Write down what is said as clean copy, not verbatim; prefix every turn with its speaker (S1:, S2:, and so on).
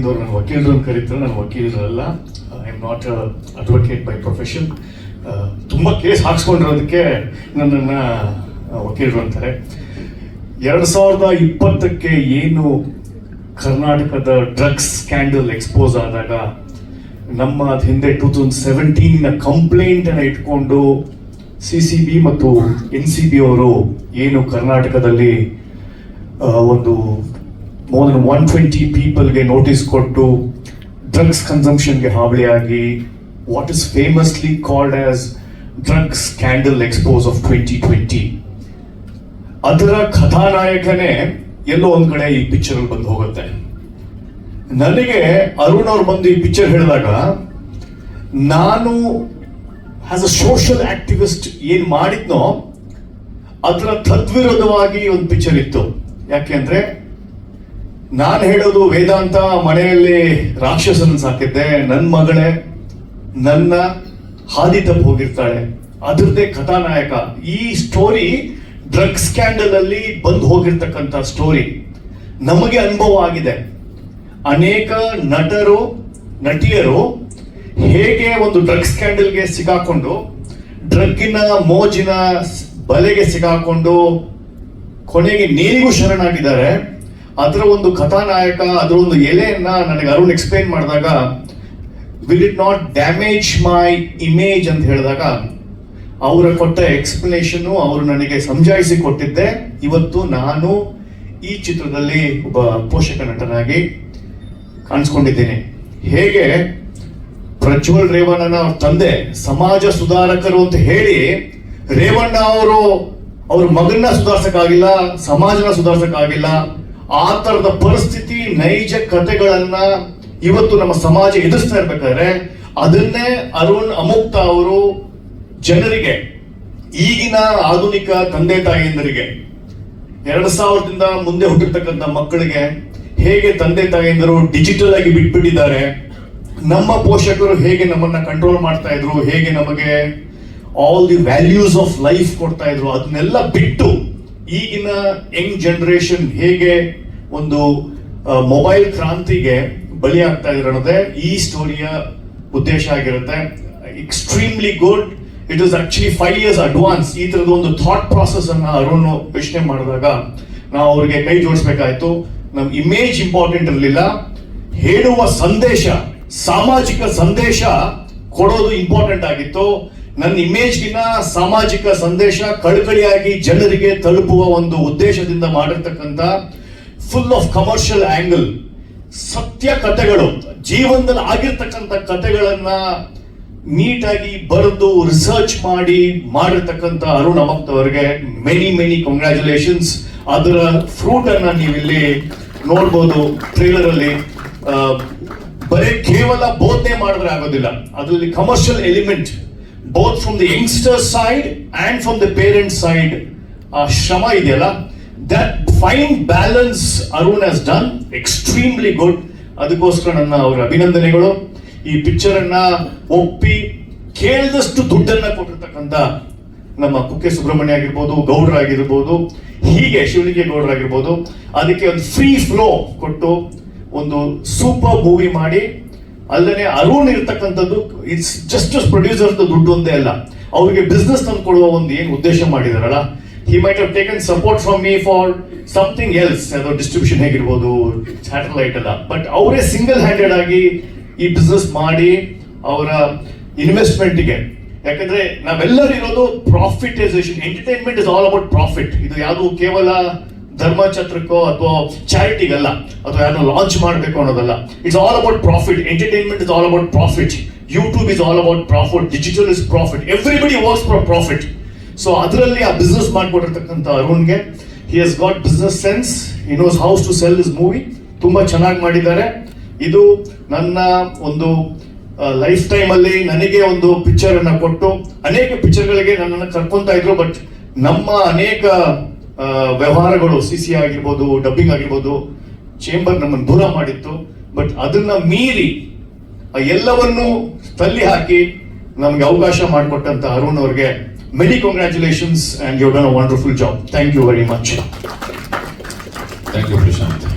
S1: ಅರವಿಂದ್ ಅವರು ನನ್ನ ವಕೀಲರು ಅಂತ ಕರೀತಾರೆ. ನನ್ನ ವಕೀಲರಲ್ಲ, I am not advocate by profession. ತುಂಬ ಕೇಸ್ ಹಾಕ್ಸ್ಕೊಂಡಿರೋದಕ್ಕೆ ನನ್ನನ್ನು ವಕೀಲರು ಅಂತಾರೆ. 2020ಕ್ಕೆ ಏನು ಕರ್ನಾಟಕದ ಡ್ರಗ್ಸ್ ಸ್ಕ್ಯಾಂಡಲ್ ಎಕ್ಸ್ಪೋಸ್ ಆದಾಗ ನಮ್ಮ ಹಿಂದೆ 2017 ಕಂಪ್ಲೇಂಟ್ ಅನ್ನು ಇಟ್ಕೊಂಡು CCB ಮತ್ತು NCB ಅವರು ಏನು ಕರ್ನಾಟಕದಲ್ಲಿ ಒಂದು ಮೋರ್ ದನ್ 120 ಪೀಪಲ್ಗೆ ನೋಟಿಸ್ ಕೊಟ್ಟು ಡ್ರಗ್ಸ್ ಕನ್ಸಂಪ್ಷನ್ಗೆ ಹಾವಳಿಯಾಗಿ what is famously called as drugs scandal expose of 2020, ಅದರ ಕಥಾನಾಯಕನೇ ಎಲ್ಲೋ ಒಂದ್ ಕಡೆ ಈ ಪಿಕ್ಚರ್ ಅಲ್ಲಿ ಬಂದು ಹೋಗುತ್ತೆ. ನನಗೆ ಅರುಣ್ ಅವ್ರು ಬಂದು ಈ ಪಿಕ್ಚರ್ ಹೇಳಿದಾಗ ನಾನು ಆಸ್ ಅ ಸೋಷಿಯಲ್ ಆಕ್ಟಿವಿಸ್ಟ್ ಏನ್ ಮಾಡಿದ್ನೋ ಅದರ ತದ್ವಿರೋಧವಾಗಿ ಒಂದು ಪಿಕ್ಚರ್ ಇತ್ತು. ಯಾಕೆಂದ್ರೆ ನಾನು ಹೇಳೋದು ವೇದಾಂತ ಮನೆಯಲ್ಲಿ ರಾಕ್ಷಸನ ಸಾಕಿದ್ದೆ, ನನ್ನ ಮಗಳೇ ನನ್ನ ಹಾದಿ ತಪ್ಪು ಹೋಗಿರ್ತಾಳೆ, ಅದರದ್ದೇ ಕಥಾನಾಯಕ. ಈ ಸ್ಟೋರಿ ಡ್ರಗ್ ಸ್ಕ್ಯಾಂಡಲ್ ಅಲ್ಲಿ ಬಂದು ಹೋಗಿರ್ತಕ್ಕಂಥ ಸ್ಟೋರಿ ನಮಗೆ ಅನುಭವ ಆಗಿದೆ. ಅನೇಕ ನಟರು ನಟಿಯರು ಹೇಗೆ ಒಂದು ಡ್ರಗ್ ಸ್ಕ್ಯಾಂಡಲ್ಗೆ ಸಿಗಾಕೊಂಡು ಡ್ರಗ್ಗಿನ ಮೋಜಿನ ಬಲೆಗೆ ಸಿಗಾಕೊಂಡು ಕೊನೆಗೆ ನೇರಿಗೂ ಶರಣಾಗಿದ್ದಾರೆ. ಅದರ ಒಂದು ಕಥಾನಾಯಕ, ಅದರ ಒಂದು ಎಲೆಯನ್ನ ನನಗೆ ಅರುಣ್ ಎಕ್ಸ್ಪ್ಲೈನ್ ಮಾಡಿದಾಗ, will it not damage my image ಅಂತ ಹೇಳಿದಾಗ ಅವರ ಕೊಟ್ಟ ಎಕ್ಸ್ಪ್ಲನೇಷನ್ ಅವರು ನನಗೆ ಸಮಜಾಯಿಸಿ ಕೊಟ್ಟಿದ್ದೆ. ಇವತ್ತು ನಾನು ಈ ಚಿತ್ರದಲ್ಲಿ ಒಬ್ಬ ಪೋಷಕ ನಟನಾಗಿ ಕಾಣಿಸ್ಕೊಂಡಿದ್ದೇನೆ. ಹೇಗೆ ಪ್ರಜ್ವಲ್ ರೇವಣ್ಣನ ತಂದೆ ಸಮಾಜ ಸುಧಾರಕರು ಅಂತ ಹೇಳಿ ರೇವಣ್ಣ ಅವ್ರ ಮಗನ್ನ ಸುಧಾರಿಸಕ್ಕಾಗಿಲ್ಲ, ಸಮಾಜನ ಸುಧಾರಿಸಕ್ಕಾಗಿಲ್ಲ, ಆ ತರದ ಪರಿಸ್ಥಿತಿ ನೈಜ ಕಥೆಗಳನ್ನ ಇವತ್ತು ನಮ್ಮ ಸಮಾಜ ಎದುರಿಸ್ತಾ ಇರ್ಬೇಕಾದ್ರೆ ಅದನ್ನೇ ಅರುಣ್ ಅಮುಕ್ತ ಅವರು ಜನರಿಗೆ, ಈಗಿನ ಆಧುನಿಕ ತಂದೆ ತಾಯಿಯಂದರಿಗೆ, 2000ದಿಂದ ಮುಂದೆ ಹುಟ್ಟಿರ್ತಕ್ಕಂಥ ಮಕ್ಕಳಿಗೆ ಹೇಗೆ ತಂದೆ ತಾಯಿಯಂದರು ಡಿಜಿಟಲ್ ಆಗಿ ಬಿಟ್ಬಿಟ್ಟಿದ್ದಾರೆ, ನಮ್ಮ ಪೋಷಕರು ಹೇಗೆ ನಮ್ಮನ್ನ ಕಂಟ್ರೋಲ್ ಮಾಡ್ತಾ ಇದ್ರು, ಹೇಗೆ ನಮಗೆ all the values of life ಕೊಡ್ತಾ ಇದ್ರು, ಅದನ್ನೆಲ್ಲ ಬಿಟ್ಟು ಈಗಿನ ಯಂಗ್ ಜನರೇಷನ್ ಹೇಗೆ ಒಂದು ಮೊಬೈಲ್ ಕ್ರಾಂತಿಗೆ ಬಲಿ ಆಗ್ತಾ ಇದ್ರು ಅನ್ನೋದೇ ಈ ಸ್ಟೋರಿಯ ಉದ್ದೇಶ ಆಗಿರುತ್ತೆ. Extremely good. It is actually 5 years advance. ಈ ತರದ ಒಂದು ಥಾಟ್ ಪ್ರಾಸೆಸ್ ಅನ್ನ ಅರುಣ್ ಯೋಚನೆ ಮಾಡಿದಾಗ ನಾವು ಅವ್ರಿಗೆ ಕೈ ಜೋಡಿಸ್ಬೇಕಾಯ್ತು. ನಮ್ ಇಮೇಜ್ ಇಂಪಾರ್ಟೆಂಟ್ ಇರಲಿಲ್ಲ, ಹೇಳುವ ಸಂದೇಶ, ಸಾಮಾಜಿಕ ಸಂದೇಶ ಕೊಡೋದು ಇಂಪಾರ್ಟೆಂಟ್ ಆಗಿತ್ತು. ನನ್ನ ಇಮೇಜ್ಗಿನ ಸಾಮಾಜಿಕ ಸಂದೇಶ ಕಳಕಳಿಯಾಗಿ ಜನರಿಗೆ ತಲುಪುವ ಒಂದು ಉದ್ದೇಶದಿಂದ ಮಾಡಿರ್ತಕ್ಕಂಥ ಫುಲ್ ಆಫ್ ಕಮರ್ಷಿಯಲ್ ಆಂಗಲ್, ಸತ್ಯ ಕಥೆಗಳು, ಜೀವನದಲ್ಲಿ ಆಗಿರ್ತಕ್ಕಂಥ ಕಥೆಗಳನ್ನ ನೀಟಾಗಿ ಬರೆದು ರಿಸರ್ಚ್ ಮಾಡಿರ್ತಕ್ಕಂಥ ಅರುಣ್ ಅಮಕ್ತ್ ಅವರಿಗೆ ಮೆನಿ ಕಂಗ್ರ್ಯಾಚುಲೇಷನ್ಸ್. ಅದರ ಫ್ರೂಟ್ ಅನ್ನ ನೀವಿಲ್ಲಿ ನೋಡ್ಬೋದು ಟ್ರೇಲರ್ ಅಲ್ಲಿ. ಬರೀ ಕೇವಲ ಬೋಧನೆ ಮಾಡಿದ್ರೆ ಆಗೋದಿಲ್ಲ, ಅದರಲ್ಲಿ commercial element both from the youngster side and from the parent side ಆ ಶ್ರಮ ಇದೆಯಲ್ಲ, that fine balance Arun has done extremely good. ಅದಕ್ಕೋಸ್ಕರ ನನ್ನ ಅವರ ಅಭಿನಂದನೆಗಳು. ಈ ಪಿಕ್ಚರ್ ಅನ್ನ ಒಪ್ಪಿ ಕೇಳಿದಷ್ಟು ದುಡ್ಡನ್ನ ಕೊಟ್ಟಿರ್ತಕ್ಕಂಥ ನಮ್ಮ ಕುಕ್ಕೆ ಸುಬ್ರಹ್ಮಣ್ಯ ಆಗಿರ್ಬೋದು, ಗೌಡ್ರ ಆಗಿರ್ಬೋದು, ಹೀಗೆ ಶಿವಲಿಂಗೇ ಗೌಡ್ರ ಆಗಿರ್ಬೋದು, ಅದಕ್ಕೆ ಒಂದು ಫ್ರೀ ಫ್ಲೋ ಕೊಟ್ಟು ಒಂದು ಸೂಪರ್ ಮೂವಿ ಮಾಡಿ, ಅಲ್ಲದೆ ಅರುಣ್ ಇರ್ತಕ್ಕಂಥದ್ದು ಇಟ್ಸ್ ಜಸ್ಟ್ ಪ್ರೊಡ್ಯೂಸರ್ ದುಡ್ಡು ಒಂದೇ ಅಲ್ಲ, ಅವ್ರಿಗೆ ಬಿಸ್ನೆಸ್ ತಂದು ಕೊಡುವ ಒಂದು ಏನು ಉದ್ದೇಶ ಮಾಡಿದಾರಲ್ಲ, he might have taken support from me for something else, ಅದು ಡಿಸ್ಟ್ರಿಬ್ಯೂಷನ್ ಹೇಗಿರ್ಬೋದು, ಸ್ಯಾಟಲೈಟ್ ಅಲ್ಲ, ಬಟ್ ಅವರೇ ಸಿಂಗಲ್ ಹ್ಯಾಂಡೆಡ್ ಆಗಿ ಈ ಬಿಸ್ನೆಸ್ ಮಾಡಿ ಅವರ ಇನ್ವೆಸ್ಟ್ಮೆಂಟ್ಗೆ. ಯಾಕಂದ್ರೆ ನಾವೆಲ್ಲರೂ ಇರೋದು profitization. Entertainment is all about profit. ಇದು ಯಾವುದು ಕೇವಲ ಧರ್ಮಛತ್ರಕ್ಕೋ ಅಥವಾ ಚಾರಿಟಿಗಲ್ಲ, ಅಥವಾ ಯಾರನ್ನ ಲಾಂಚ್ ಮಾಡಬೇಕು ಅನ್ನೋದಲ್ಲ. It's all about profit. Entertainment is all about profit. YouTube is all about profit. Digital is profit. Everybody works for profit. So ಅದರಲ್ಲಿ ಆ ಬಿಸ್ನೆಸ್ ಮಾಡ್ಕೊಟ್ಟಿರ್ತಕ್ಕಂಥ ಅರುಣ್ಗೆ, he has got business sense, he knows how to sell is movie. ತುಂಬಾ ಚೆನ್ನಾಗಿ ಮಾಡಿದ್ದಾರೆ. ಇದು ನನ್ನ ಒಂದು ಲೈಫ್ ಟೈಮ್ ಅಲ್ಲಿ ನನಗೆ ಒಂದು ಪಿಕ್ಚರ್ ಅನ್ನ ಕೊಟ್ಟು, ಅನೇಕ ಪಿಕ್ಚರ್ಗಳಿಗೆ ನನ್ನನ್ನು ಕರ್ಕೊಂತಾ ಇದ್ರು, ಬಟ್ ನಮ್ಮ ಅನೇಕ ವ್ಯವಹಾರಗಳು, CC ಆಗಿರ್ಬೋದು, ಡಬ್ಬಿಂಗ್ ಆಗಿರ್ಬೋದು, ಚೇಂಬರ್ ನಮ್ಮನ್ನು ದೂರ ಮಾಡಿತ್ತು. ಬಟ್ ಅದನ್ನ ಮೀರಿ ಎಲ್ಲವನ್ನೂ ತಳ್ಳಿ ಹಾಕಿ ನಮ್ಗೆ ಅವಕಾಶ ಮಾಡಿಕೊಟ್ಟಂತ ಅರುಣ್ ಅವ್ರಿಗೆ many congratulations and you've done a wonderful job. Thank you very much.
S2: Thank you, Prashant.